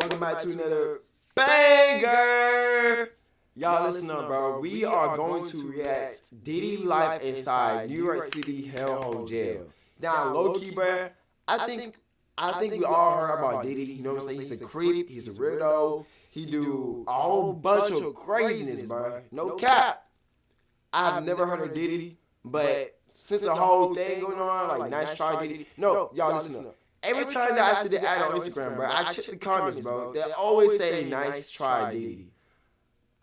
Welcome back to another banger. Y'all listen up, bro. We are going to react Diddy life inside New York City hellhole jail. Now, low key, bro, I think we all heard about Diddy. You know what I'm saying? He's a creep. He's a weirdo. He do a whole bunch of craziness, bro. No cap. I've never heard of Diddy, but since the whole thing going on, like nice try Diddy. No, y'all listen up. Every time that I see the ad on Instagram, bro, I check the comments, bro. They always say nice try Diddy.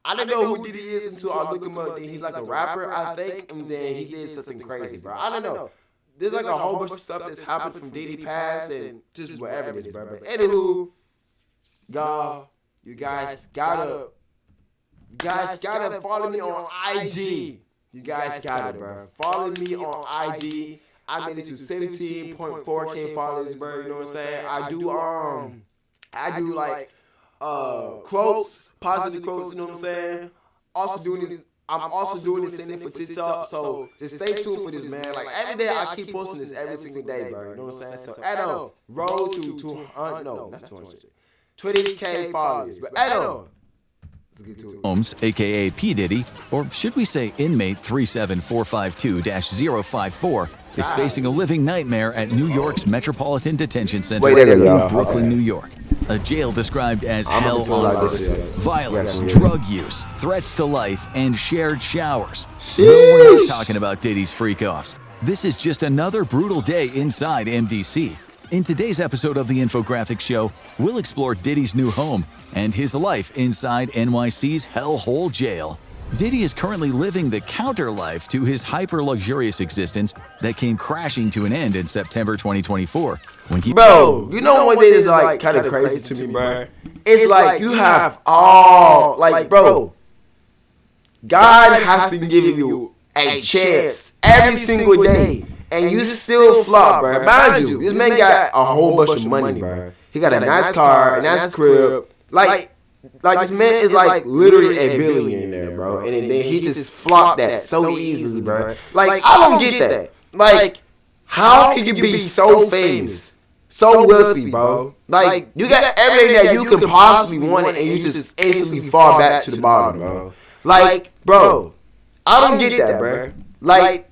I didn't know who Diddy is until I look him up. Then he's like a rapper, I think, and then he did something crazy, bro. I don't know. There's like a whole bunch of stuff that's happened from Diddy past and just whatever it is, bro. But anywho, y'all, you guys gotta follow me on IG. You guys got it, bro. Follow me on IG. I made it to 17.4K followers, bro. You know what I'm saying? I do like quotes, positive quotes. You know what I'm saying? I'm also doing this thing for TikTok. So just stay tuned for this, man. Like every day, I keep posting this every single day, bro. You know what I'm saying? So Edo, roll to 200. No, not 200. 20K followers, but Edo. Holmes, aka P. Diddy, or should we say inmate 37452-054, is facing a living nightmare at New York's Metropolitan Detention Center in Brooklyn, New York. A jail described as hell on earth, violence, drug use, threats to life, and shared showers. No, we're not talking about Diddy's freak-offs. This is just another brutal day inside MDC. In today's episode of The Infographics Show, we'll explore Diddy's new home and his life inside NYC's hellhole jail. Diddy is currently living the counter life to his hyper-luxurious existence that came crashing to an end in September 2024 when he— Bro, you know what is like kind of crazy to me, bro? It's like you have all, like, bro, God has been giving you a chance every single day. And you still flop, bro. Mind you, this man got a whole bunch of money, bro. He got a nice car, a nice crib. Like this man is like literally a billionaire, bro. And then he just flopped that so easily, bro. Like, I don't get that. Like, how can you be so famous, so wealthy, bro? Like, you got everything that you could possibly want, and you just instantly fall back to the bottom, bro. Like, bro, I don't get that, bro. Like,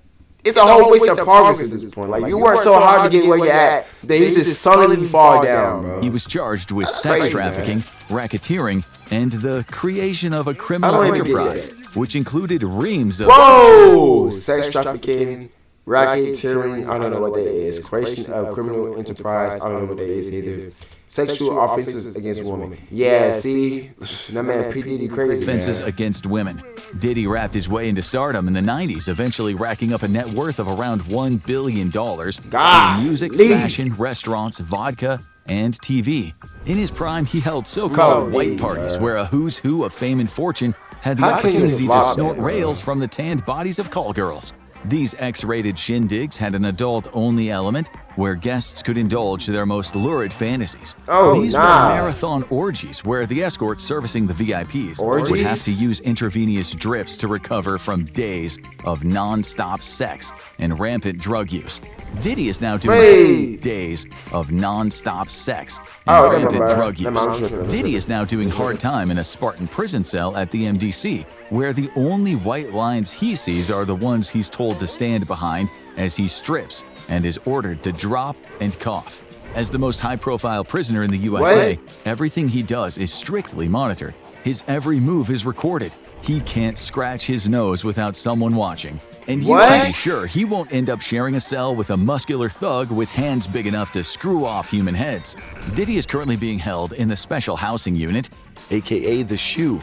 it's a whole waste of progress at this point. Like, you work so hard to get where you're at, then you just suddenly fall down, bro. He was charged with sex trafficking, racketeering, and the creation of a criminal enterprise, which included reams of— Whoa! Sex trafficking, racketeering, I don't know what that is. Creation of criminal enterprise, I don't know what that is either. Sexual offenses against women. Yeah, see? That man P. Diddy crazy, offenses against women. Diddy rapped his way into stardom in the 90s, eventually racking up a net worth of around $1 billion in music, fashion, restaurants, vodka, and TV. In his prime, he held so-called white parties where a who's who of fame and fortune had the opportunity to snort rails from the tanned bodies of call girls. These X-rated shindigs had an adult-only element where guests could indulge their most lurid fantasies. These were marathon orgies where the escorts servicing the VIPs would have to use intravenous drips to recover from days of non-stop sex and rampant drug use. Diddy is now doing days of non-stop sex and rampant drug use. Diddy is now doing hard time in a Spartan prison cell at the MDC, where the only white lines he sees are the ones he's told to stand behind as he strips and is ordered to drop and cough. As the most high-profile prisoner in the USA, everything he does is strictly monitored. His every move is recorded. He can't scratch his nose without someone watching. And you can be sure he won't end up sharing a cell with a muscular thug with hands big enough to screw off human heads. Diddy is currently being held in the Special Housing Unit, aka the SHU,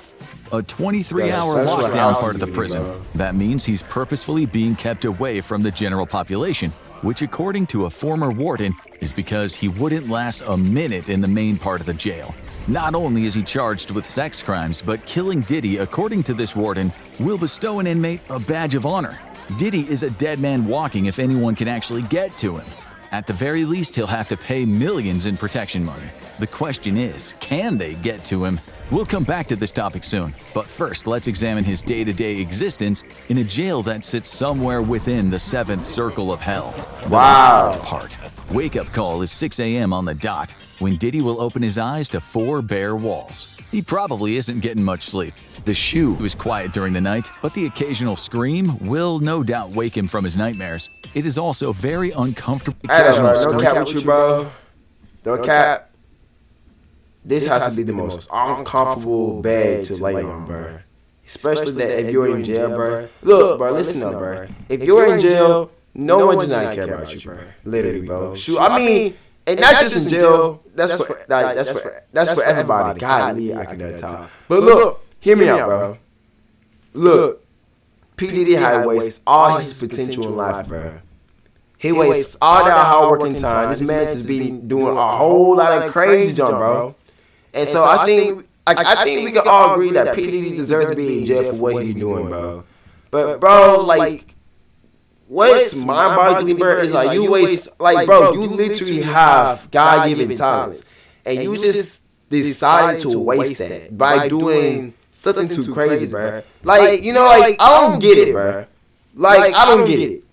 a 23-hour lockdown part of the prison. That means he's purposefully being kept away from the general population, which according to a former warden is because he wouldn't last a minute in the main part of the jail. Not only is he charged with sex crimes, but killing Diddy, according to this warden, will bestow an inmate a badge of honor. Diddy is a dead man walking if anyone can actually get to him. At the very least, he'll have to pay millions in protection money. The question is, can they get to him? We'll come back to this topic soon, but first let's examine his day-to-day existence in a jail that sits somewhere within the 7th circle of hell. Wow. The part. Wake-up call is 6 a.m. on the dot, when Diddy will open his eyes to 4 bare walls. He probably isn't getting much sleep. The shoe is quiet during the night, but the occasional scream will no doubt wake him from his nightmares. It is also very uncomfortable. No cap with you, bro. No cap. This has to be the most uncomfortable bed to lay on, bro. Especially that if you're in jail, bro. Look, bro, listen up, bro. If you're in jail, no one does not care about you, bro. Literally, bro. Shoot, I mean, and not just in jail. That's for everybody. God, I can never talk. But look, hear me out, bro. Look, P. Diddy had wasted all his potential in life, bro. He wastes all that hard working time. This man just been doing a whole lot of crazy junk, bro. And so I think we can all agree that P. Diddy deserves to be in jail for what he's doing, bro. But bro, like, what's mind-boggling, bro, is like you waste, like, bro, you literally have God-given talents, and you just decided to waste that by doing something too crazy, bro. Like, you know, like, I don't get it, bro. Like, I don't get it.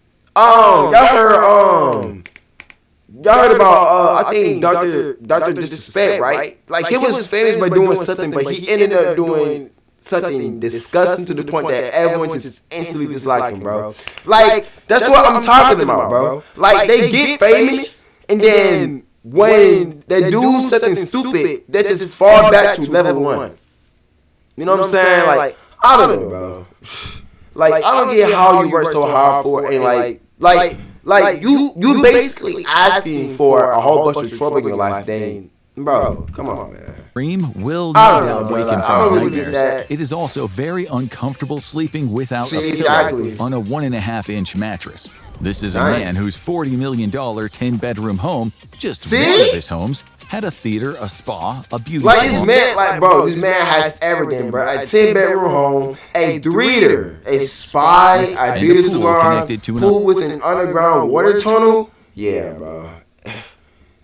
Y'all heard about I think Dr. Disrespect, right? Like, he was famous by doing something, but he ended up doing something disgusting to the point that everyone just instantly disliked him, bro. Like, that's what I'm talking about, bro. Like, they get famous, and then when they do something stupid, they just fall back to level 1. You know what I'm saying? Like, I don't know, bro. Like, I don't get how you work so hard for it, and like you basically asking for a whole bunch of trouble in your life, then, bro, come on, man. Dream will no doubt wake him from his nightmares. It is also very uncomfortable sleeping without a pillow on a 1.5-inch mattress. This is a man whose $40 million 10-bedroom home, just one of his homes, had a theater, a spa, a beauty salon. This man has everything, bro. A 10-bedroom home, a theater, a spa, a beauty salon, pool with an underground water tunnel. Yeah, bro.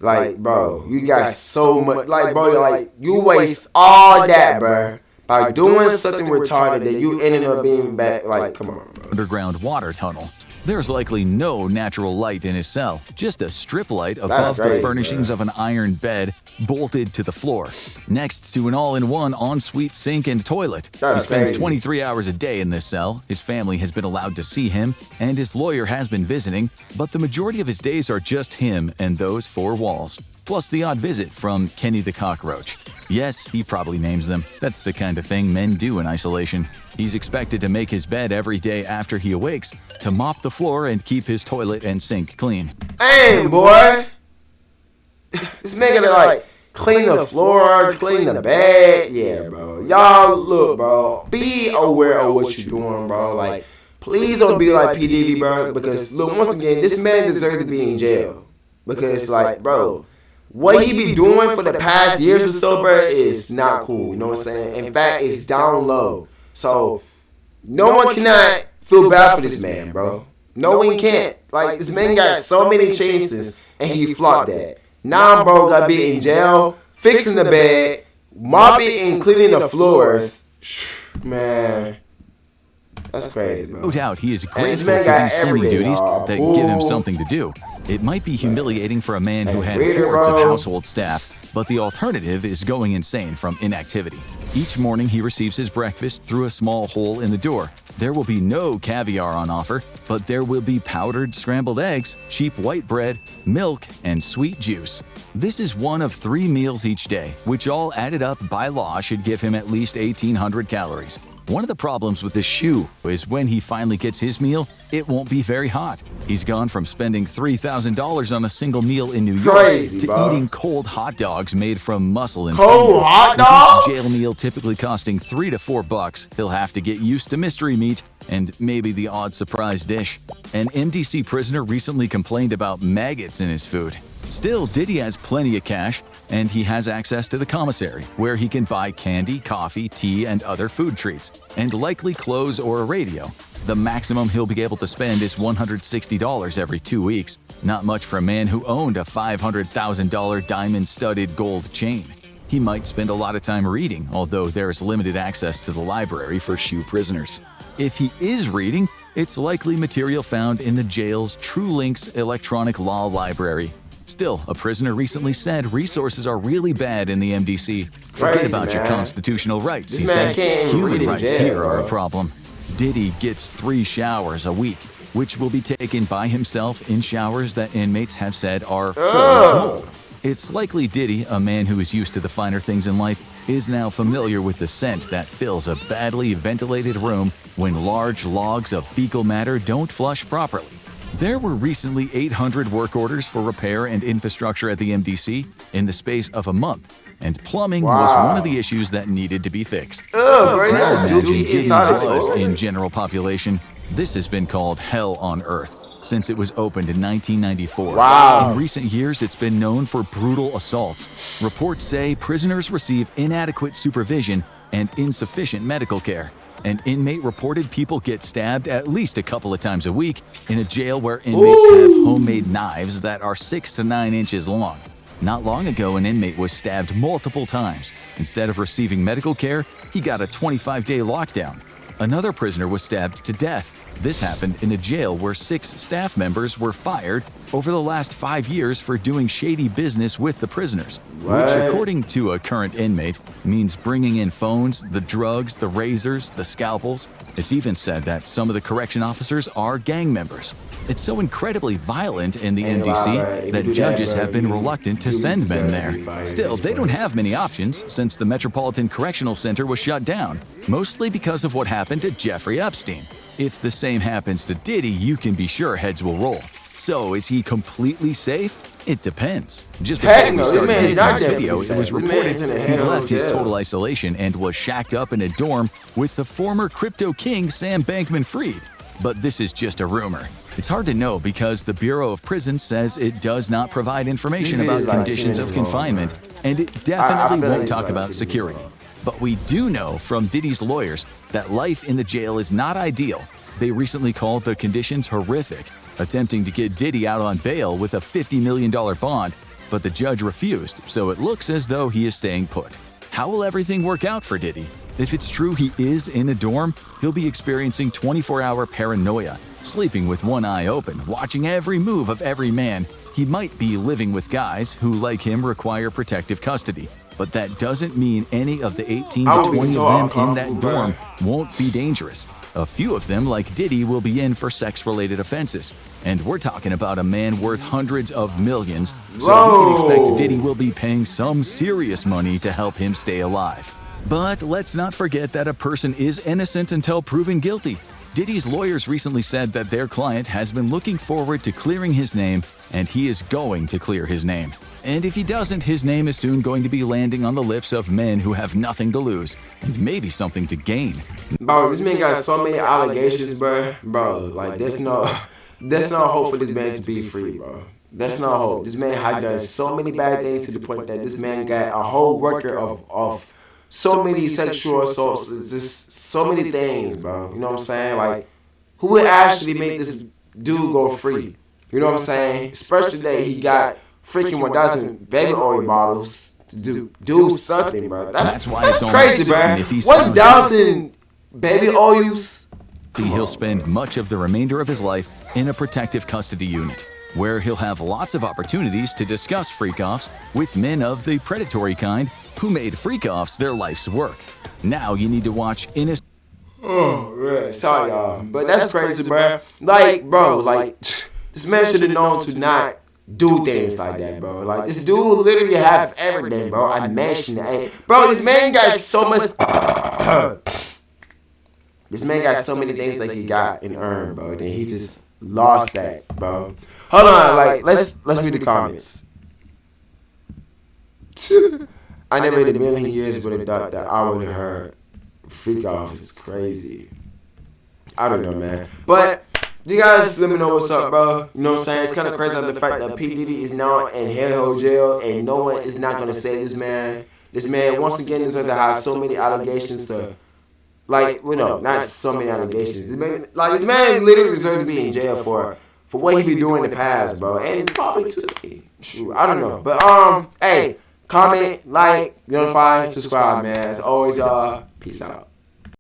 Like, bro, you got so much. Like, bro, like, you waste all that, bro, by doing something retarded that you ended up being back. Like, come on, bro. Underground water tunnel. There's likely no natural light in his cell, just a strip light above the furnishings of an iron bed bolted to the floor, next to an all-in-one ensuite sink and toilet. He spends 23 hours a day in this cell. His family has been allowed to see him, and his lawyer has been visiting, but the majority of his days are just him and those 4 walls, plus the odd visit from Kenny the Cockroach. Yes, he probably names them. That's the kind of thing men do in isolation. He's expected to make his bed every day after he awakes, to mop the floor and keep his toilet and sink clean. Hey, boy! This man gotta, like, clean the floor, clean the bed. Yeah, bro. Y'all, look, bro. Be aware of what you're doing, bro. Like, please don't be like P. Diddy, bro. Because, look, once again, this man deserves to be in jail. Because, like, bro, what he be doing for the past years or so, bro, is not cool. You know what I'm saying? In fact, it's down low. So, no one cannot feel bad for this man, bro. No one can't. Like, this man got so many chances, and he flopped that. Now, bro, gotta be in jail, fixing the bed, mopping and cleaning the floors. Man, that's crazy, bro. No doubt he is grateful for these cleaning duties that give him something to do. It might be humiliating for a man who had hordes of household staff, but the alternative is going insane from inactivity. Each morning he receives his breakfast through a small hole in the door. There will be no caviar on offer, but there will be powdered scrambled eggs, cheap white bread, milk, and sweet juice. This is one of 3 meals each day, which all added up by law should give him at least 1,800 calories. One of the problems with this shoe is when he finally gets his meal, it won't be very hot. He's gone from spending $3,000 on a single meal in New York to eating cold hot dogs made from muscle and cold hot dogs? With each jail meal typically costing $3 to $4, he'll have to get used to mystery meat and maybe the odd surprise dish. An MDC prisoner recently complained about maggots in his food. Still, Diddy has plenty of cash, and he has access to the commissary, where he can buy candy, coffee, tea, and other food treats, and likely clothes or a radio. The maximum he'll be able to spend is $160 every 2 weeks. Not much for a man who owned a $500,000 diamond-studded gold chain. He might spend a lot of time reading, although there's limited access to the library for SHU prisoners. If he is reading, it's likely material found in the jail's TrueLinks electronic law library. Still, a prisoner recently said resources are really bad in the MDC. Forget about your constitutional rights, he said. Human rights here are a problem. Diddy gets 3 showers a week, which will be taken by himself in showers that inmates have said are full of mold. It's likely Diddy, a man who is used to the finer things in life, is now familiar with the scent that fills a badly ventilated room when large logs of fecal matter don't flush properly. There were recently 800 work orders for repair and infrastructure at the MDC in the space of a month, and plumbing was one of the issues that needed to be fixed. Now imagine Diddy's buzz in general population. This has been called hell on earth since it was opened in 1994. In recent years, it's been known for brutal assaults. Reports say prisoners receive inadequate supervision and insufficient medical care. An inmate reported people get stabbed at least a couple of times a week in a jail where inmates have homemade knives that are 6 to 9 inches long. Not long ago, an inmate was stabbed multiple times. Instead of receiving medical care, he got a 25-day lockdown. Another prisoner was stabbed to death. This happened in a jail where 6 staff members were fired over the last 5 years for doing shady business with the prisoners, which, according to a current inmate, means bringing in phones, the drugs, the razors, the scalpels. It's even said that some of the correction officers are gang members. It's so incredibly violent in the MDC that judges have been reluctant to send men there. Still, they don't have many options since the Metropolitan Correctional Center was shut down, mostly because of what happened to Jeffrey Epstein. If the same happens to Diddy, you can be sure heads will roll. So, is he completely safe? It depends. Just before we started making this video, it was reported he left his total isolation and was shacked up in a dorm with the former crypto king Sam Bankman-Fried. But this is just a rumor. It's hard to know because the Bureau of Prisons says it does not provide information about conditions of confinement, and it definitely won't talk about security. But we do know from Diddy's lawyers that life in the jail is not ideal. They recently called the conditions horrific, attempting to get Diddy out on bail with a $50 million bond, but the judge refused, so it looks as though he is staying put. How will everything work out for Diddy? If it's true he is in a dorm, he'll be experiencing 24-hour paranoia, sleeping with one eye open, watching every move of every man. He might be living with guys who, like him, require protective custody. But that doesn't mean any of the 18 to 20 of them in that dorm won't be dangerous. A few of them, like Diddy, will be in for sex-related offenses. And we're talking about a man worth hundreds of millions, so we can expect Diddy will be paying some serious money to help him stay alive. But let's not forget that a person is innocent until proven guilty. Diddy's lawyers recently said that their client has been looking forward to clearing his name, and he is going to clear his name. And if he doesn't, his name is soon going to be landing on the lips of men who have nothing to lose and maybe something to gain. Bro, this man got so many allegations, bro. Bro, like there's no hope for this man to be free, bro. That's no hope. This man had done so many bad things to the point that this man got a whole record of so many sexual assaults, just so many things, bro. You know what I'm saying? Like, who would actually make this dude go free? You know what I'm saying? Especially that he got freaking 1,000 baby oil bottles to do something, bro. That's crazy, bro. 1,000 baby oils. He'll spend much of the remainder of his life in a protective custody unit, where he'll have lots of opportunities to discuss freak-offs with men of the predatory kind who made freak-offs their life's work. Now you need to watch innocent... Oh, man. Sorry, y'all. But that's crazy, bro. Like, bro, like, this man should have known to not do things like that, bro. Like, this dude literally have everything, bro. I mentioned it. Bro, this man got so much... This man got so many things that he got and earned, bro. Then he just lost that, bro. Hold on, like, let's read the comments. I never in a million years would have thought that I would have heard freak off. It's crazy. I don't know, man. But You guys let me know what's up, bro. You know what I'm saying? It's kind of crazy the fact that P. Diddy is now in hellhole jail and no one is not going to say this man. This man, once again, deserves to have so many allegations to, like, you know, not so many allegations. This man literally deserves to be in jail for what he be doing in the past, bro. And probably today. I don't know. But, hey, comment, like, notify, subscribe, man. As always, y'all, peace out.